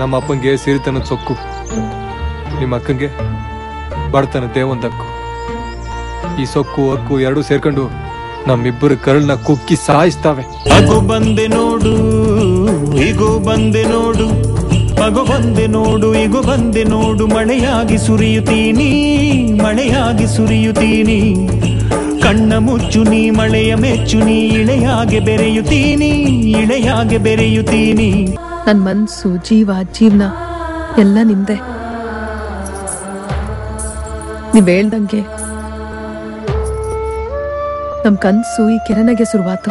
ನಮ್ಮ ಅಪ್ಪಂಗೆ ಸಿರಿತನದ ಸೊಕ್ಕು, ನಿಮ್ಮ ಅಕ್ಕಂಗೆ ಬಡತನದ್ದೇ ಒಂದಕ್ಕು. ಈ ಸೊಕ್ಕು ಹಕ್ಕು ಎರಡೂ ಸೇರ್ಕೊಂಡು ನಮ್ಮಿಬ್ಬರ ಕರಳನ್ನ ಕುಕ್ಕಿ ಸಾಯಿಸ್ತಾವೆ. ಅಗೋ ಬಂದೆ ನೋಡು, ಈಗೋ ಬಂದೆ ನೋಡು, ಮಗು ಬಂದೆ ನೋಡು, ಈಗೋ ಬಂದೆ ನೋಡು, ಮಳೆಯಾಗಿ ಸುರಿಯುತ್ತೀನಿ, ಮಳೆಯಾಗಿ ಸುರಿಯುತ್ತೀನಿ. ಕಣ್ಣ ಮುಚ್ಚು ನೀ ಮಳೆಯ ಮೆಚ್ಚು ನೀ, ಇಳೆಯಾಗೆ ಬೆರೆಯುತ್ತೀನಿ, ಇಳೆಯಾಗೆ ಬೆರೆಯುತ್ತೀನಿ. ನನ್ನ ಮನ್ಸು ಜೀವ ಜೀವನ ಎಲ್ಲ ನಿಮ್ದೆ. ನೀವ್ ಹೇಳ್ದಂಗೆ ನಮ್ ಕನ್ಸು ಈ ಕೆರೆನಗೆ ಶುರುವಾತು,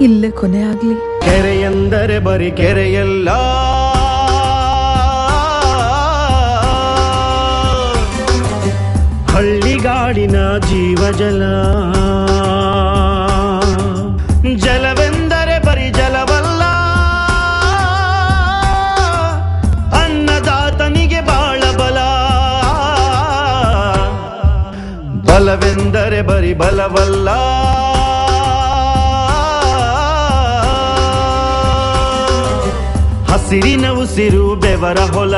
ಇಲ್ಲೇ ಕೊನೆ ಆಗ್ಲಿ. ಕೆರೆಯೆಂದರೆ ಬರೀ ಕೆರೆಯಲ್ಲ, ಹಳ್ಳಿಗಾಡಿನ ಜೀವಜಲ. ಜಲವೆಂದರೆ ಬರೀ ಜಲವಲ್ಲ, ಅನ್ನದಾತನಿಗೆ ಬಾಳ ಬಲ. ಬಲವೆಂದರೆ ಬರೀ ಬಲವಲ್ಲ, ಹಸಿರಿನ ಉಸಿರು ಬೆವರ ಹೊಲ.